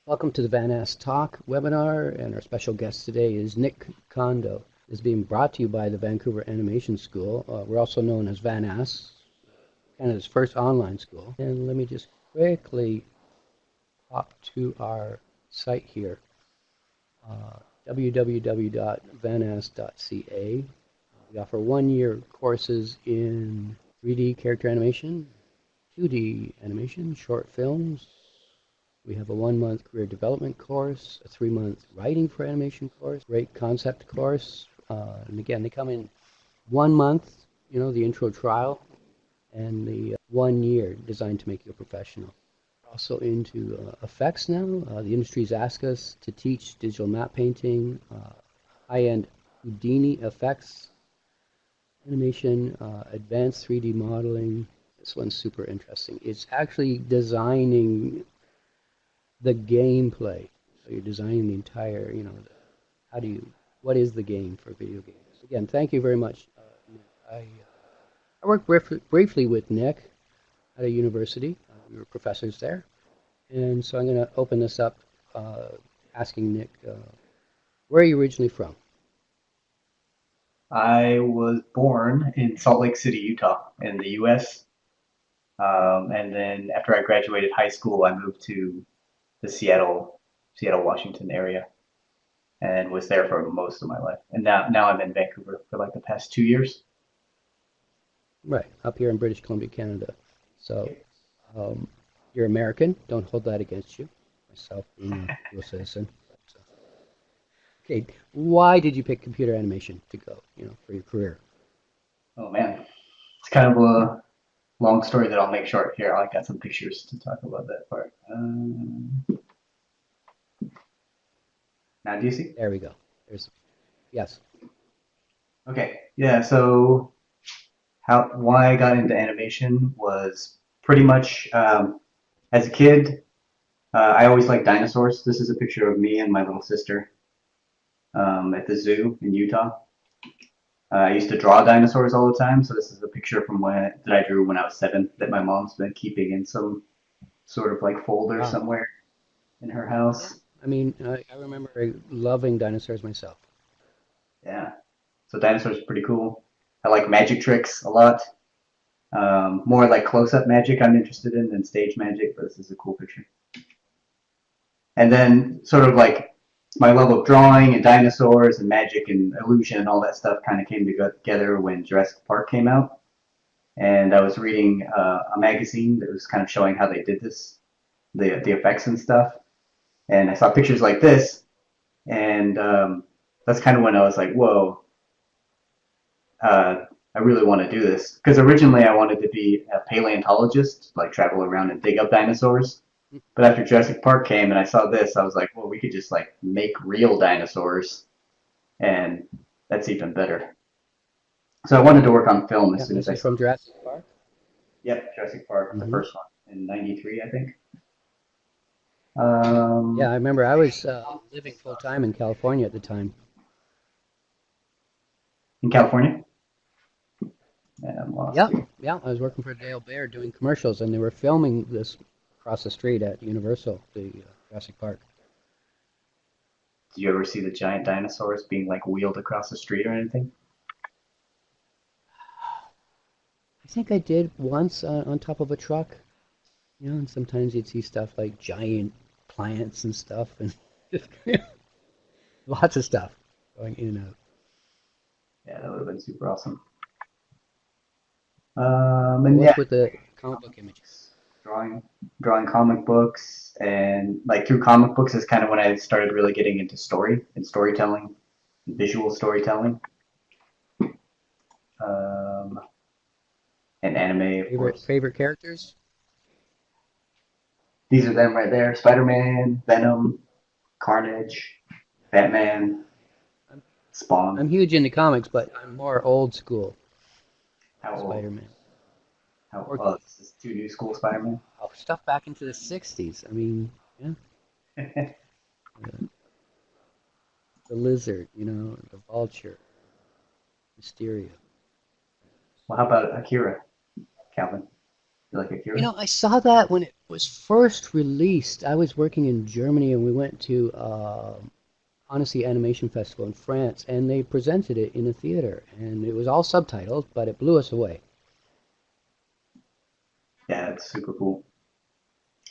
Welcome to the VANAS Talk webinar, and our special guest today is Nick Kondo. It's being brought to you by the Vancouver Animation School. We're also known as VANAS, Canada's first online school. And let me just quickly hop to our site here, www.vanas.ca. We offer one-year courses in 3D character animation, 2D animation, short films. We have a 1-month career development course, a 3-month writing for animation course, great concept course. And again, they come in 1 month, the intro trial, and the 1 year designed to make you a professional. We're also into effects now. The industry's asked us to teach digital matte painting, high-end Houdini effects, animation, advanced 3D modeling. This one's super interesting. It's actually designing the gameplay. So you're designing the entire, what is the game for video games? Again, thank you very much. I worked briefly with Nick at a university. We were professors there. And so I'm going to open this up asking Nick, where are you originally from? I was born in Salt Lake City, Utah, in the U.S. And then after I graduated high school, I moved to the Seattle, Washington area, and was there for most of my life. And now I'm in Vancouver for like the past 2 years. Right, up here in British Columbia, Canada. So you're American. Don't hold that against you. Myself being a dual citizen. Okay, why did you pick computer animation to go, for your career? Oh man, it's kind of a long story that I'll make short here. I got some pictures to talk about that part. Now, do you see? There we go. Yes. Okay, yeah. So why I got into animation was pretty much as a kid. I always liked dinosaurs. This is a picture of me and my little sister at the zoo in Utah. I used to draw dinosaurs all the time, so this is a picture from that I drew when I was 7 that my mom's been keeping in some sort of like folder Wow. somewhere in her Yeah. house. I mean, I remember loving dinosaurs myself. Yeah, so dinosaurs are pretty cool. I like magic tricks a lot. More like close-up magic I'm interested in than stage magic, but this is a cool picture. And then sort of like my love of drawing and dinosaurs and magic and illusion and all that stuff kind of came together when Jurassic Park came out. And I was reading a magazine that was kind of showing how they did this, the effects and stuff. And I saw pictures like this, and that's kind of when I was like, whoa, I really want to do this. Because originally I wanted to be a paleontologist, like travel around and dig up dinosaurs. But after Jurassic Park came and I saw this, I was like, well, we could just like make real dinosaurs, and that's even better. So I wanted to work on film as Yeah, soon as this I is saw from this. Jurassic Park. Yep, Jurassic Park, the Hmm. first one in '93, I think. Yeah, I Um, remember I was living full time in California at the time. in California. And I'm lost Yeah, here. yeah, I was working for Dale Bear doing commercials, and they were filming this across the street at Universal, the Jurassic Park. Did you ever see the giant dinosaurs being like wheeled across the street or anything? I think I did once on top of a truck, and sometimes you'd see stuff like giant plants and stuff, and just lots of stuff going in and out. Yeah, that would have been super awesome. So And yeah, what's with the comic book comic images? books, drawing comic books, and like through comic books is kind of when I started really getting into story and storytelling, visual storytelling, um, and anime, of Favorite course. favorite characters? These are them right there: Spider-Man, Venom, Carnage, Batman, I'm Spawn. I'm huge into comics, but I'm more old school How old? Spider-Man. How? Or Oh, this is two new school Spider-Man. stuff back into the '60s. I mean, yeah, the, the Lizard, the Vulture, Mysterio. Well, how about Akira, Calvin? You like Akira? I saw that when it was first released. I was working in Germany, and we went to Annecy Animation Festival in France, and they presented it in a theater, and it was all subtitled, but it blew us away. Yeah, it's super cool.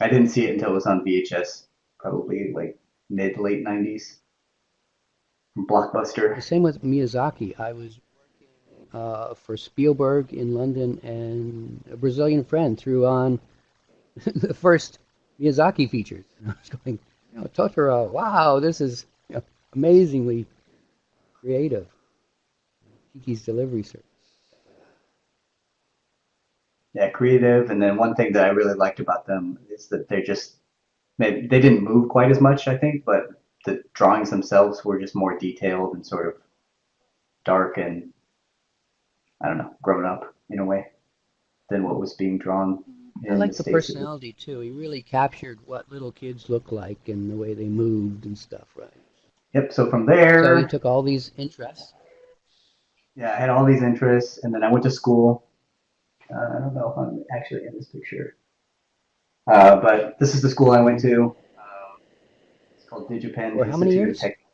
I didn't see it until it was on VHS, probably like mid late 90s from The Blockbuster. same with Miyazaki. I was for Spielberg in London, and a Brazilian friend threw on the first Miyazaki features. And I was going, Totoro, wow, this is amazingly creative. Kiki's Delivery Service. Yeah, creative. And then one thing that I really liked about them is that they're just maybe they didn't move quite as much, I think, but the drawings themselves were just more detailed and sort of dark and I don't know, grown up in a way than what was being drawn I in the like the States. personality too. He really captured what little kids look like and the way they moved and stuff, right? Yep. So from So you there, took all these interests. yeah, I had all these interests, and then I went to school. I don't know if I'm actually in this picture, but this is the school I went to. It's called DigiPen For how many Institute of years? Technology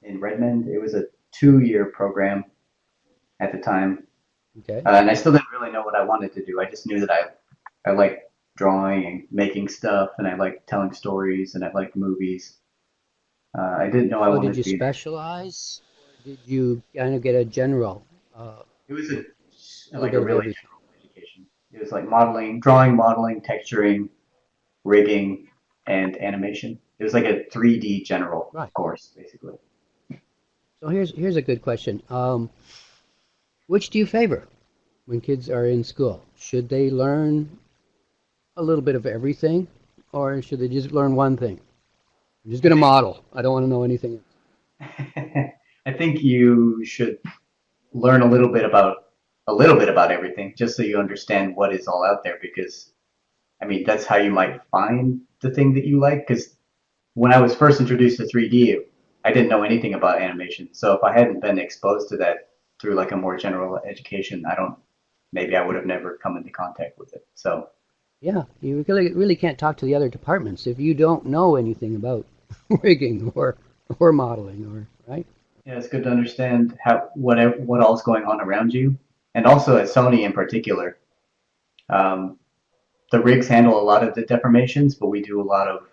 in Redmond. It was a 2-year program at the time, Okay. and I still didn't really know what I wanted to do. I just knew that I liked drawing and making stuff, and I liked telling stories, and I liked movies. I didn't know I So did wanted to you be an artist. specialize, or did you kind of get a general, It was little like a bit of really everything? general education. It was like modeling, drawing, modeling, texturing, rigging, and animation. It was like a 3D general Right. course, basically. So here's a good question. Which do you favor when kids are in school? Should they learn a little bit of everything, or should they just learn one thing? I'm just I going to think model. I don't want to know anything else. I think you should learn a little bit about everything, just so you understand what is all out there. Because I mean, that's how you might find the thing that you like. Because when I was first introduced to 3D, I didn't know anything about animation. So if I hadn't been exposed to that through like a more general education, maybe I would have never come into contact with it. So Yeah, you really can't talk to the other departments if you don't know anything about rigging or modeling or right. yeah, it's good to understand what all's going on around you, and also at Sony in particular, um, the rigs handle a lot of the deformations, but we do a lot of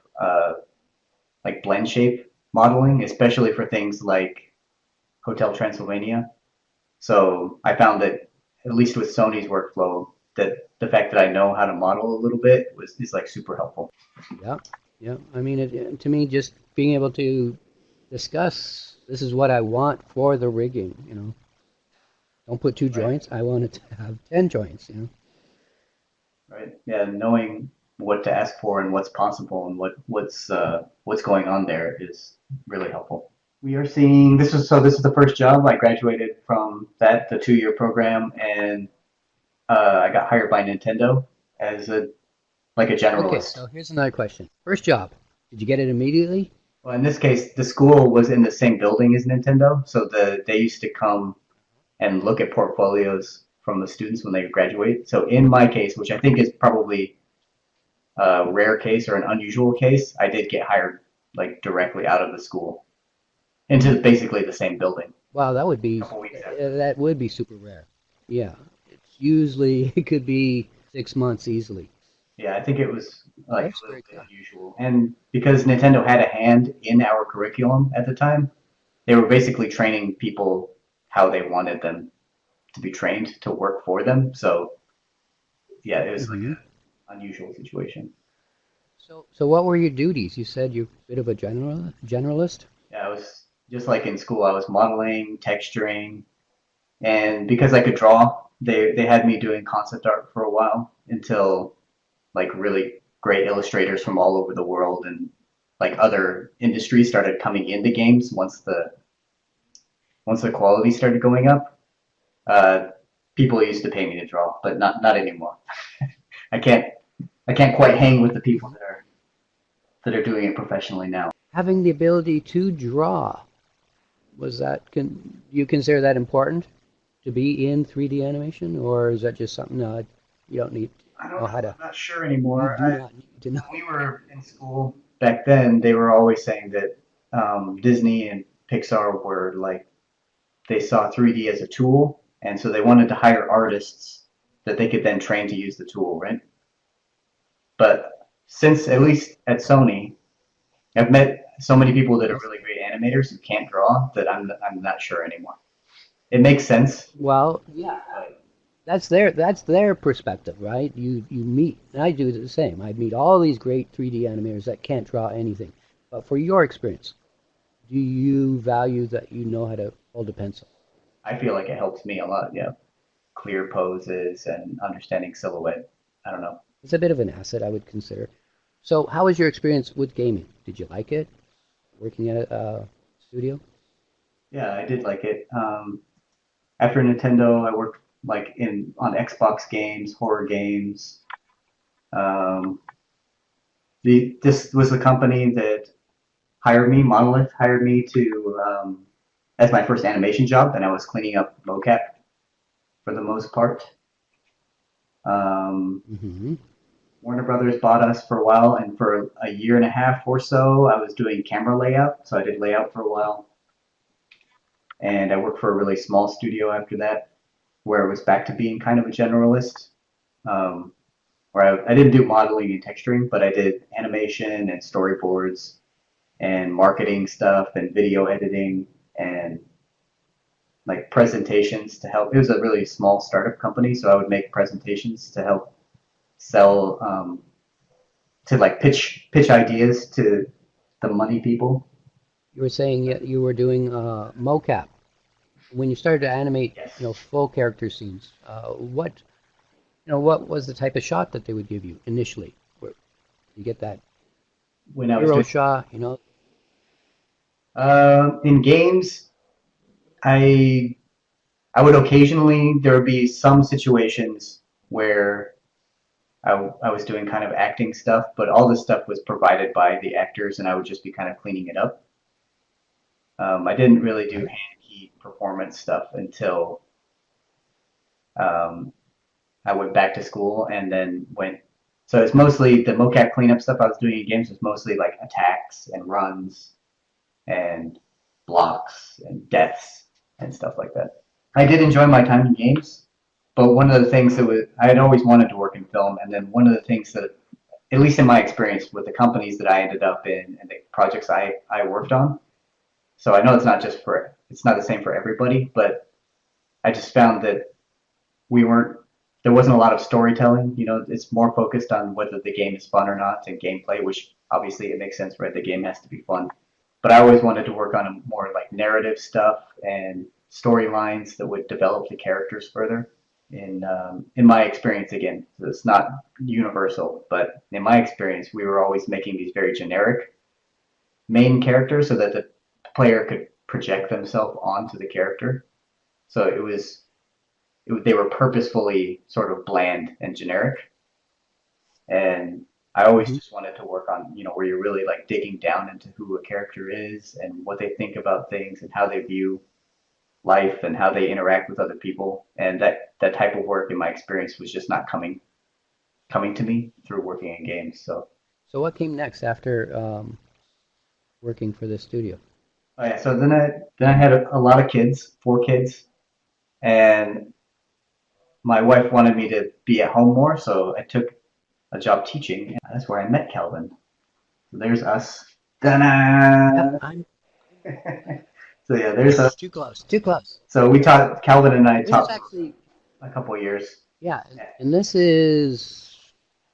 like blend shape modeling, especially for things like Hotel Transylvania. So I found that at least with Sony's workflow, that the fact that I know how to model a little bit is like super helpful. Yeah, yeah. I mean, to me, just being able to discuss this is what I want for the rigging. Don't put two Right. joints. I want it to have 10 joints. Right. Yeah, knowing what to ask for and what's possible and what's going on there is really helpful. We are seeing this is the first job I graduated from the 2-year program, and I got hired by Nintendo as a like a Okay, generalist. so here's another question. First job, did you get it immediately? Well, in this case, the school was in the same building as Nintendo, so they used to come and look at portfolios from the students when they graduate. So in my case, which I think is probably a rare case or an unusual case, I did get hired like directly out of the school into basically the same building Wow, that would a be couple weeks after. that would be super rare. Yeah, it's usually it could be 6 months easily. Yeah, I think it was like That's a little very bit good. unusual. And because Nintendo had a hand in our curriculum at the time, they were basically training people how they wanted them to be trained to work for them. So yeah, it was like Hmm. an unusual situation. So what were your duties? You said you're a bit of a generalist. Yeah, I was just like in school. I was modeling, texturing, and because I could draw, they had me doing concept art for a while until like really great illustrators from all over the world and like other industries started coming into games once the quality started going up. Uh, People used to pay me to draw, but not anymore. I can't I can't quite hang with the people that are doing it professionally now. Having the ability to draw, you consider that important to be in 3D animation, or is that just something you don't need? I don't know know. how to. I'm not sure You anymore. do not need to know. When we were in school back then, they were always saying that Disney and Pixar were like they saw 3D as a tool, and so they wanted to hire artists that they could then train to use the tool, right? But since at least at Sony, I've met so many people that are Yes. really great animators who can't draw that I'm not sure anymore. It makes sense, Well, yeah, but that's their perspective, right? You meet, and I do the same. I meet all these great 3D animators that can't draw anything. But for your experience, do you value that you know how to hold a pencil? I feel like it helps me a lot. Yeah, clear poses and understanding silhouette. I don't know. It's a bit of an asset, I would consider. So, how was your experience with gaming? Did you like it? Working at a studio? Yeah, I did like it. After Nintendo, I worked like in on Xbox games, horror games. Um, this was the company that hired me. Monolith hired me to as my first animation job, and I was cleaning up mocap for the most part. Um, Mm-hmm. Warner Brothers bought us for a while, and for a year and a half or so, I was doing camera layout. So I did layout for a while, and I worked for a really small studio after that, where it was back to being kind of a generalist. Um, where I didn't do modeling and texturing, but I did animation and storyboards and marketing stuff and video editing and like presentations to help. It was a really small startup company, so I would make presentations to help sell to like pitch ideas to the money people. You were saying you were doing mocap. When you started to animate, Yes. full character scenes, what was the type of shot that they would give you initially? Where you get that When I was hero doing shot. in games, I I would occasionally there would be some situations where I was doing kind of acting stuff, but all this stuff was provided by the actors, and I would just be kind of cleaning it up. I didn't really do Right? hand key performance stuff until um, I went back to school and then went. So it's mostly the mocap cleanup stuff I was doing in games was mostly like attacks and runs and blocks and deaths and stuff like that. I did enjoy my time in games, but one of the things that was I had always wanted to work in film, and then one of the things that, at least in my experience with the companies that I ended up in and the projects I worked on, so I know it's not the same for everybody, but I just found that we weren't there wasn't a lot of storytelling. You know, it's more focused on whether the game is fun or not and gameplay, which obviously it makes sense, right? The game has to be fun. But I always wanted to work on a more like narrative stuff and storylines that would develop the characters further. In my experience, again, it's not universal, but in my experience, we were always making these very generic main characters so that the player could project themselves onto the character. So they were purposefully sort of bland and generic. And I always Hmm. just wanted to work on, where you're really like digging down into who a character is and what they think about things and how they view life and how they interact with other people. And that type of work, in my experience, was just not coming to me through working in games. So, So, what came next after working for the studio? oh yeah, so then I had a lot of kids, 4 kids, and my wife wanted me to be at home more, so I took a job teaching. And that's where I met Calvin. So there's us. Yep, Ta-da! I'm So yeah, there's us. too close, too close. So we taught Calvin and I This is taught actually, for a couple of years. yeah, and this is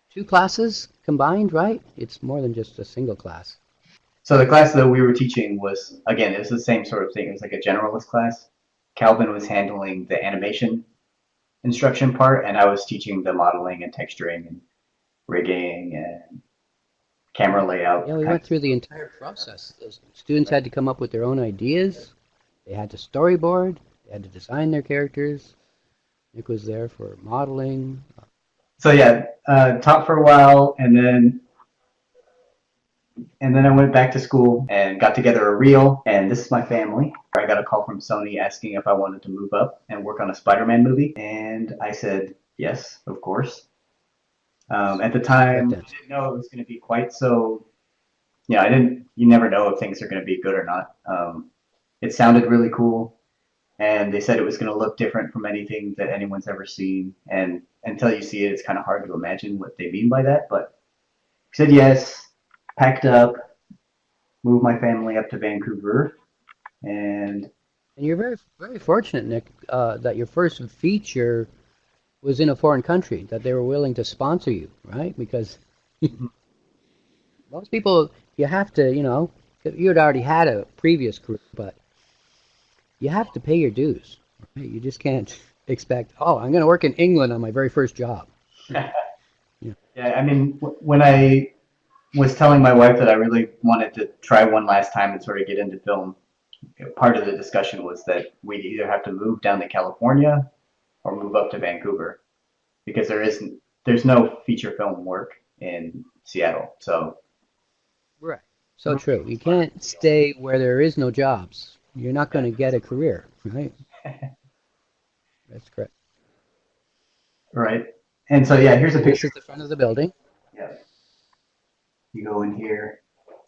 two classes combined, right? It's more than just a single class. So the class that we were teaching was again, it was the same sort of thing. It was like a generalist class. Calvin was handling the animation instruction part, and I was teaching the modeling and texturing and rigging and camera Yeah, layout we kind went of through stuff. the entire process. Those students Right. had to come up with their own ideas. They had to storyboard. They had to design their characters. Nick was there for modeling. So yeah, taught for a while, and then I went back to school and got together a reel. And this is my family. I got a call from Sony asking if I wanted to move up and work on a Spider-Man movie, and I said yes, of course. At the Direct time, I answer. didn't know it was going to be quite so. Yeah, I didn't. You never know if things are going to be good or not. It sounded really cool, and they said it was going to look different from anything that anyone's ever seen. And until you see it, it's kind of hard to imagine what they mean by that. But I said yes, packed up, moved my family up to Vancouver, and And you're very, very fortunate, Nick, that your first feature was in a foreign country, that they were willing to sponsor you, right? Because most people, you have to, you had already had a previous career, but you have to pay your dues. Right? You just can't expect, oh, I'm going to work in England on my very first job. Yeah. yeah, I mean, when I was telling my wife that I really wanted to try one last time and sort of get into film, part of the discussion was that we'd either have to move down to California or move up to Vancouver because there's no feature film work in Seattle. So Right. So true. You can't stay where there is no jobs. You're not going to get a career, right? That's correct. right, and so yeah, here's a And this picture. is the front of the building. Yeah, you go in here,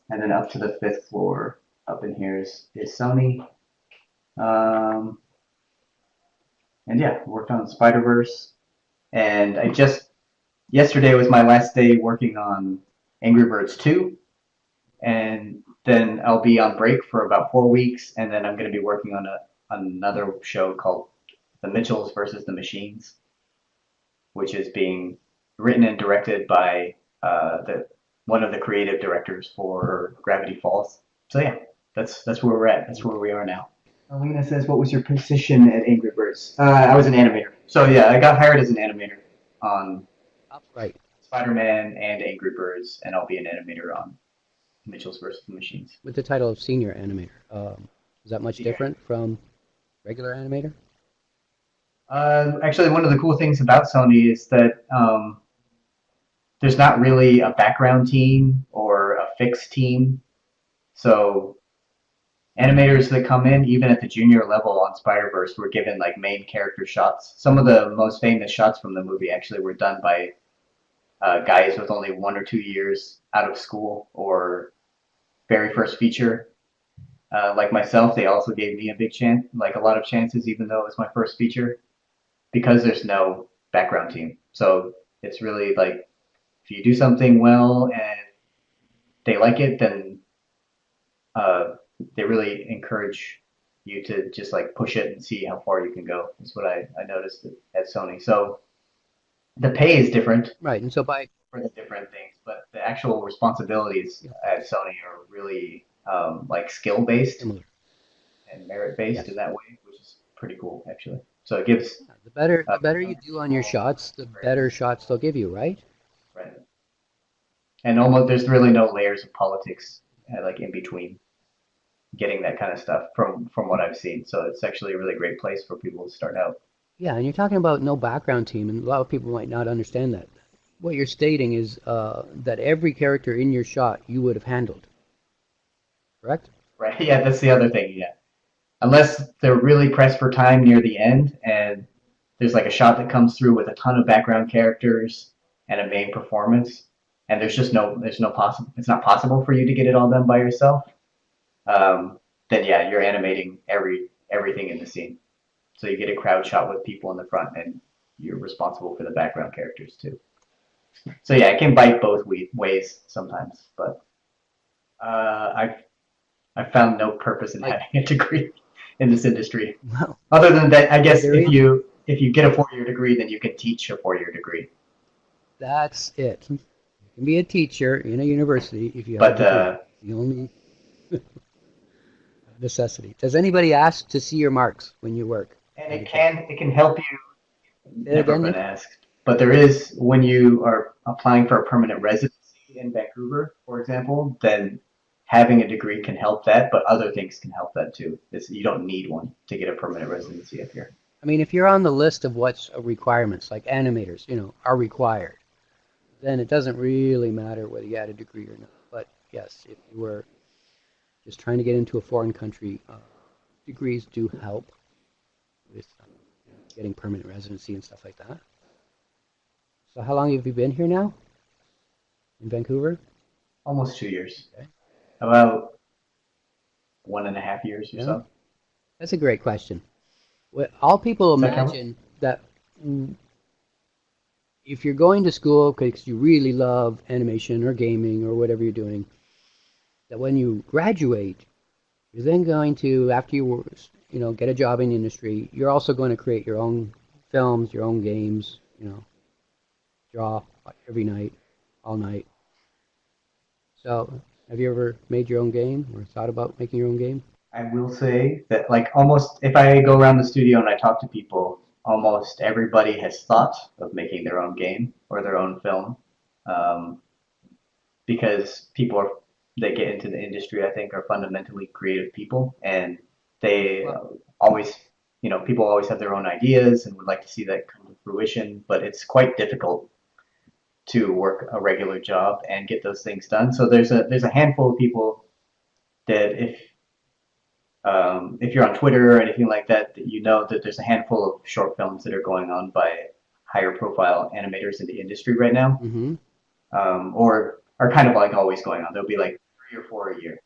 and then up to the fifth floor. Up in here is Sony. Um, and yeah, worked on Spider Verse, and I just yesterday was my last day working on Angry Birds 2, and then I'll be on break for about 4 weeks, and then I'm going to be working on another show called The Mitchells versus the Machines, which is being written and directed by the one of the creative directors for Gravity Falls. So yeah, that's where we're at. That's where we are now. Alina says, "What was your position at Angry Birds?" I was an animator. So yeah, I got hired as an animator on Right. Spider-Man and Angry Birds, and I'll be an animator on Mitchell's versus the Machines. With the title of senior animator. Is that much Yeah. different from regular animator? Actually, one of the cool things about Sony is that there's not really a background team or a fixed team. So animators that come in, even at the junior level on Spider Verse, were given like main character shots. Some of the most famous shots from the movie actually were done by guys with only 1 or 2 years out of school or very first feature. Like myself, they also gave me a big chance, like a lot of chances, even though it was my first feature, because there's no background team. So it's really like if you do something well and they like it, then uh, they really encourage you to just like push it and see how far you can go. Is what I noticed at Sony. So the pay is different Right. And so by for the different things, but the actual responsibilities yeah, at Sony are really like skill based similar. and merit based in Yes. that way, which is pretty cool actually. So it gives Yeah, the better you young do on your people shots, the credit, better shots they'll give you, right? right? And almost there's really no layers of politics like in between getting that kind of stuff from what I've seen. So it's actually a really great place for people to start out. Yeah, and you're talking about no background team, and a lot of people might not understand that. What you're stating is that every character in your shot you would have handled, correct? Right? Yeah, that's the other thing. Yeah, unless they're really pressed for time near the end, and there's like a shot that comes through with a ton of background characters and a main performance, and there's no possible it's not possible for you to get it all done by yourself. Then yeah, you're animating everything in the scene. So you get a crowd shot with people in the front, and you're responsible for the background characters too. So yeah, it can bite both ways sometimes, but I've found no purpose in Like, having a degree in this industry. well, Other than that, I guess there is. if you get a 4 year degree, then you can teach a 4 year degree. That's it. You can be a teacher in a university if you have a But degree. The only necessity. Does anybody ask to see your marks when you work and as a kid? it can help you. Say it Never again, been Nick? asked, but there is when you are applying for a permanent residency in Vancouver, for example, then having a degree can help that, but other things can help that too. You don't need one to get a permanent residency up here. I mean, if you're on the list of what's requirements, like animators, are required, then it doesn't really matter whether you had a degree or not. But yes, if you were just trying to get into a foreign country, degrees do help with getting permanent residency and stuff like that. So how long have you been here now in Vancouver? Almost 2 years. Okay. About 1.5 years or Yeah, so. that's a great question. All people Is that Calvin? imagine that if you're going to school because you really love animation or gaming or whatever you're doing, that when you graduate, you're then going to, after get a job in the industry, you're also going to create your own films, your own games, draw every night, all night. So, have you ever made your own game or thought about making your own game? I will say that, like, almost if I go around the studio and I talk to people, almost everybody has thought of making their own game or their own film, um, because they get into the industry, I think, are fundamentally creative people, and they Well, always, people always have their own ideas and would like to see that come to fruition, but it's quite difficult to work a regular job and get those things done. So there's a handful of people that if you're on Twitter or anything like that, that you know that there's a handful of short films that are going on by higher profile animators in the industry right now, mm-hmm. or are kind of like always going on. There'll be like 3 or 4 a year.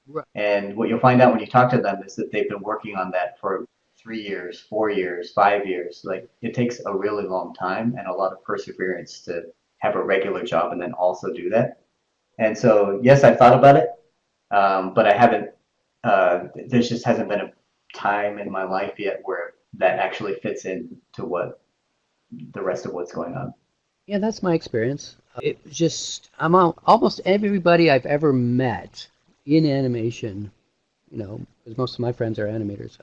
Right. And what you'll find out when you talk to them is that they've been working on that for 3 years, 4 years, 5 years. Like, it takes a really long time and a lot of perseverance to have a regular job and then also do that. And so, yes, I've thought about it, but I haven't. There just hasn't been a time in my life yet where that actually fits into what the rest of what's going on. Yeah, that's my experience. It was just, almost everybody I've ever met in animation, because most of my friends are animators,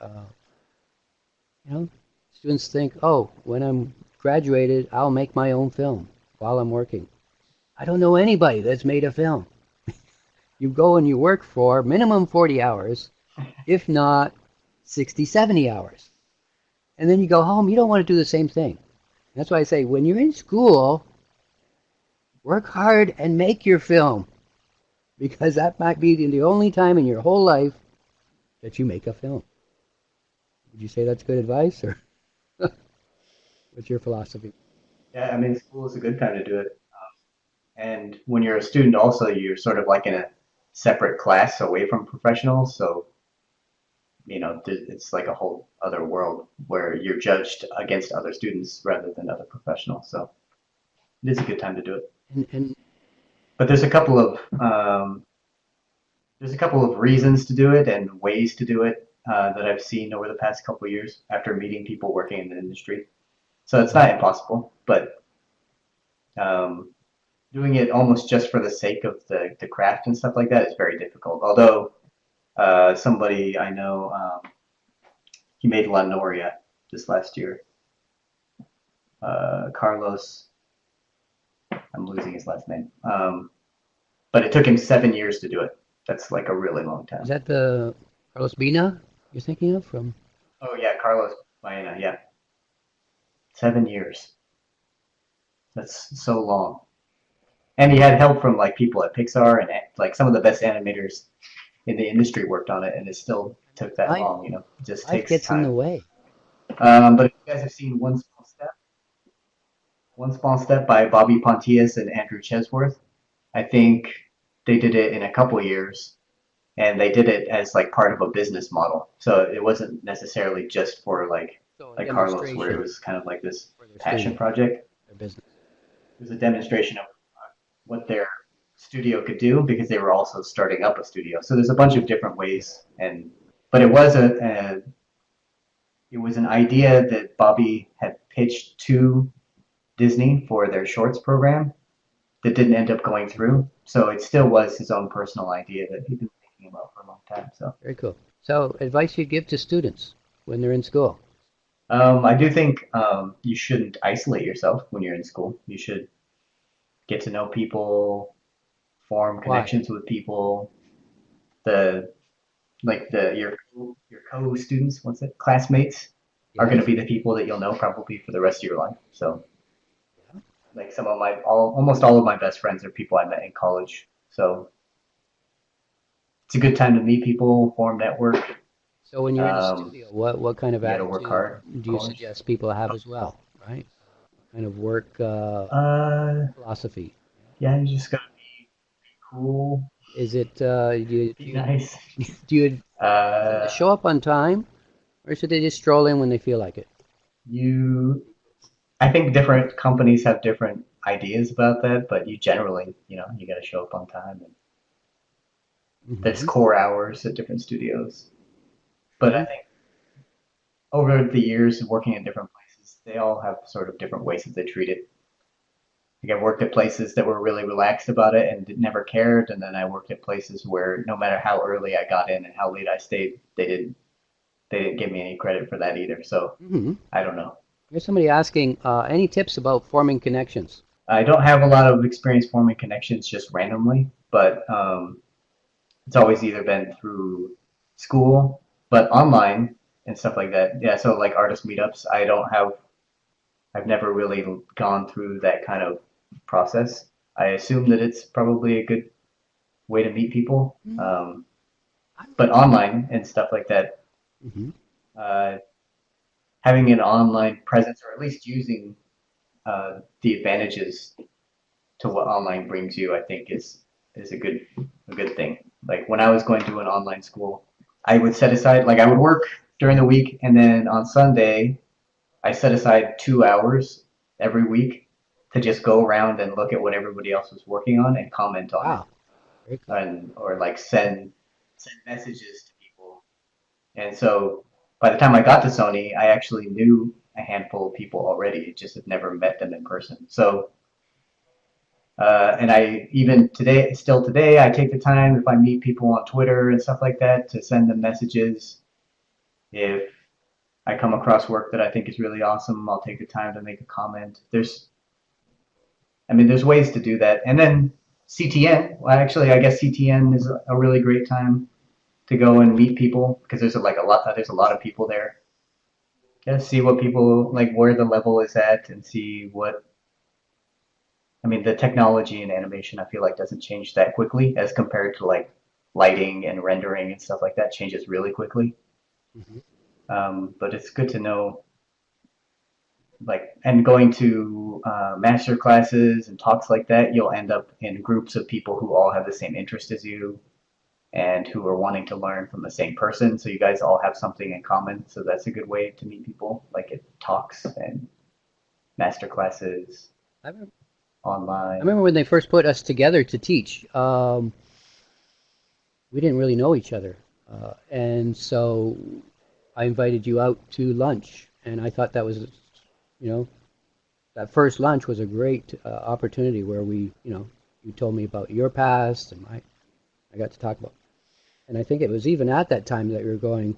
you know, students think, oh, when I'm graduated, I'll make my own film while I'm working. I don't know anybody that's made a film. You go and you work for minimum 40 hours, if not 60, 70 hours. And then you go home, you don't want to do the same thing. That's why I say, when you're in school, work hard and make your film, because that might be the only time in your whole life that you make a film. Would you say that's good advice, or what's your philosophy? Yeah, I mean, school is a good time to do it. And when you're a student, also, you're sort of like in a separate class away from professionals. So, it's like a whole other world where you're judged against other students rather than other professionals. So it is a good time to do it. And But there's a couple of reasons to do it and ways to do it that I've seen over the past couple of years after meeting people working in the industry. So it's not impossible, but um, doing it almost just for the sake of the craft and stuff like that is very difficult. Although somebody I know, he made La Noria this last year. Carlos, I'm losing his last name. But it took him 7 years to do it. That's like a really long is time. that the Carlos Bina you're thinking of from? Oh yeah, Carlos Baena, yeah. 7 years. That's so long. And he had help from like people at Pixar and like some of the best animators in the industry worked on it, and it still took that Life, long. It just life takes gets in the time. way. But if you guys have seen One Small Step by Bobby Pontius and Andrew Chesworth, I think they did it in a couple years, and they did it as like part of a business model. So it wasn't necessarily just for So a like Carlos, where it demonstration was kind of like this for their passion studio, project. their business. It was a demonstration of what their studio could do because they were also starting up a studio. So there's a bunch of different ways, but it was an idea that Bobby had pitched to Disney for their shorts program that didn't end up going Mhm. through. So it still was his own personal idea that he'd been thinking about for a long time. So Very cool. So, advice you'd give to students when they're in school? I do think you shouldn't isolate yourself when you're in school. You should get to know people, form Why? connections with people. The like the your co-students, what's it, classmates, are going to Yes. be the people that you'll know probably for the rest of your life. So Yeah. like some of almost all of my best friends are people I met in college. So it's a good time to meet people, form network. So, when you're in the Um, studio, what kind of you got to work attitude hard, of do you course. suggest people have as well? Right? kind of work Uh, philosophy? yeah, you just gotta be cool, Is it be nice. do you tend to Uh, show up on time, or should they just stroll in when they feel like it? you, I think different companies have different ideas about that, but you generally, you gotta show up on time. And there's Hmm. core hours at different studios. But I True. think over the years of working in different places, they all have sort of different ways that they treat it. Like I worked at places that were really relaxed about it and never cared, and then I worked at places where no matter how early I got in and how late I stayed, they didn't give me any credit for that either. So Hmm. I don't know. Here's somebody asking, any tips about forming connections? I don't have a lot of experience forming connections just randomly, but it's always either been through school, but online and stuff like that. Yeah, so like artist meetups, I've never really gone through that kind of process. I assume that it's probably a good way to meet people, but online and stuff like that, Mm-hmm. uh, having an online presence or at least using the advantages to what online brings you, I think is a good thing. Like when I was going to an online school, I would set aside like I would work during the week, and then on Sunday I set aside 2 hours every week to just go around and look at what everybody else was working on and comment on it, Wow, very cool. and or like send messages to people. And so by the time I got to Sony, I actually knew a handful of people already, just had never met them in person. So and I even today, still today, I take the time if I meet people on Twitter and stuff like that to send them messages. If I come across work that I think is really awesome, I'll take the time to make a comment. There's ways to do that. And then CTN, well, actually, I guess CTN is a really great time to go and meet people because there's a lot of people there. Just see what people like, where the level is at, and see what the technology in animation, I feel like, doesn't change that quickly as compared to like lighting and rendering and stuff like that changes really quickly. Hmm. But it's good to know, like, and going to master classes and talks like that, you'll end up in groups of people who all have the same interest as you and who are wanting to learn from the same person. So you guys all have something in common. So that's a good way to meet people, like at talks and master classes I remember, I online. remember when they first put us together to teach. We didn't really know each other, and so I invited you out to lunch, and I thought that was, you know, that first lunch was a great opportunity where you told me about your past, and I got to talk about. And I think it was even at that time that you were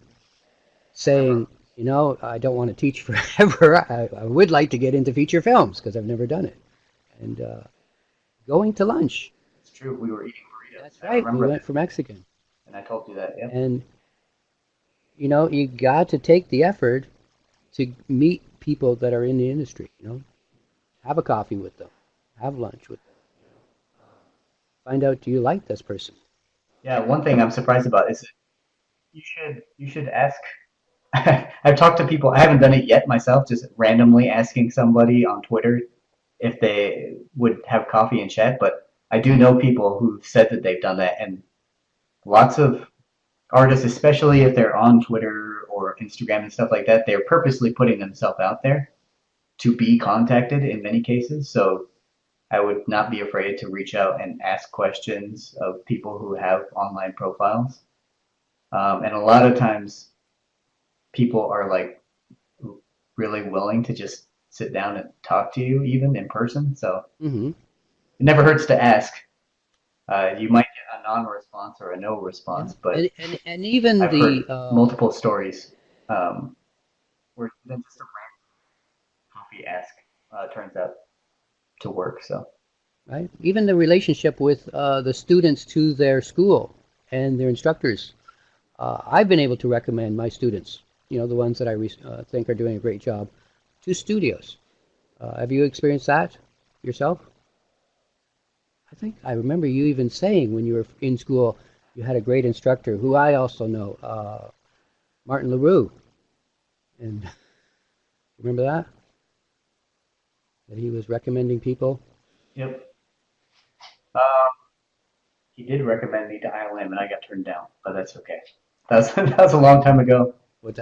saying, I don't want to teach forever. I would like to get into feature films because I've never done it. And going to lunch. It's true. We were eating That's burritos. I right. We remember went that. for Mexican. And I told you that. Yep. And, you got to take the effort to meet people that are in the industry, have a coffee with them, have lunch with them, find out, do you like this person? Yeah. One thing I'm surprised about is that you should ask. I've talked to people. I haven't done it yet myself. Just randomly asking somebody on Twitter if they would have coffee and chat. But I do know people who've said that they've done that, and lots of artists, especially if they're on Twitter or Instagram and stuff like that, they're purposely putting themselves out there to be contacted in many cases. So I would not be afraid to reach out and ask questions of people who have online profiles. And a lot of times people are like really willing to just sit down and talk to you even in person. So Hmm. it never hurts to ask. You might get a non-response or a no Yeah. response, And even I've the heard multiple stories um, where even just a random coffee ask turns out to work. So right, even the relationship with the students to their school and their instructors. I've been able to recommend my students, the ones that I think are doing a great job, to studios. Have you experienced that yourself? I think I remember you even saying when you were in school you had a great instructor who I also know, Martin LaRue. And remember that? that he was recommending people. Yep. Um, he did recommend me to ILM, and I got turned down, but that's okay. That was a long time ago, Well,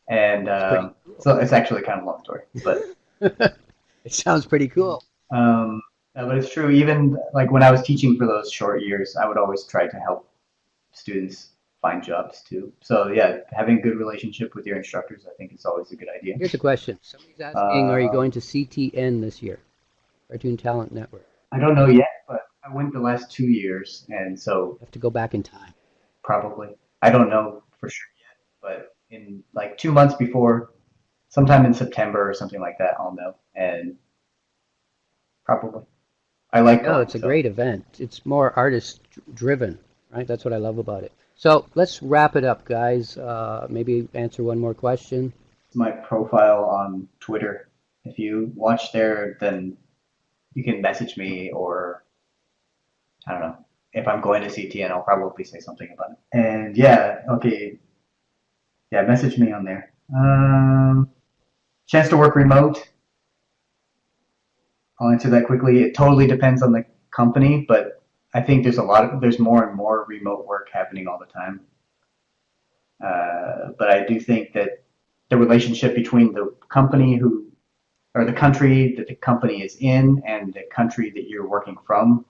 and that's pretty cool. so it's actually kind of a long story, but It sounds pretty cool. um, but it's true. Even like when I was teaching for those short years, I would always try to help students find jobs too. So yeah, having a good relationship with your instructors, I think, is always a good idea. Here's a question. Somebody's asking, are you Um, going to CTN this year? Cartoon Talent Network. I don't know yet, but I went the last 2 years, and You so have to go back in time. probably I don't know for sure yet, but in like 2 months before, sometime in September or something like that, I'll know, and probably I like No, going. it's a So great event. It's more artist driven, right? That's what I love about it. So let's wrap it up, guys. Maybe answer one more question. it's my profile on Twitter. If you watch there, then you can message me, or I don't know. If I'm going to CTN, I'll probably say something about it. And yeah, okay, yeah, message me on there. Chance to work remote. I'll answer that quickly. It totally depends on the company, but I think there's more and more remote work happening all the time. But I do think that the relationship between the company who or the country that the company is in and the country that you're working from,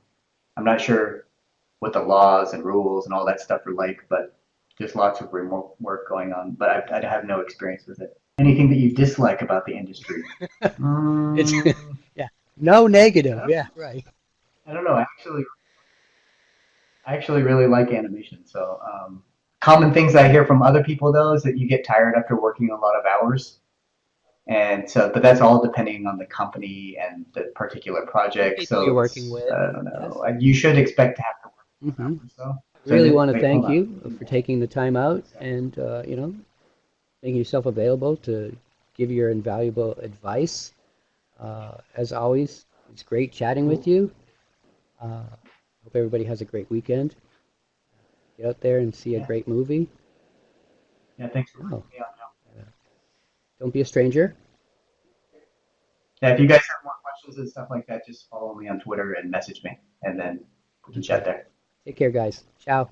I'm not sure what the laws and rules and all that stuff are like, but there's lots of remote work going on. But I have no experience with it. Anything that you dislike about the industry? It's Mm, yeah, no I negative. don't, Yeah, right. I don't know. I actually really like animation. So common things I hear from other people though is that you get tired after working a lot of hours. And so, but that's all depending on the company and the particular And project. people you're So working it's, with. I don't Yes. know. You should expect to have to work more Hmm. hours though. I So really want to wait, hold thank on. you for taking the time out and making yourself available to give your invaluable advice. As always, it's great chatting with Cool. you. Hope everybody has a great weekend. Get out there and see a Yeah. great movie. Yeah. Thanks for Oh, bringing me on now. don't be a stranger. Yeah. If you guys have more questions and stuff like that, just follow me on Twitter and message me, and then we can chat Okay. there. Take care, guys. Ciao.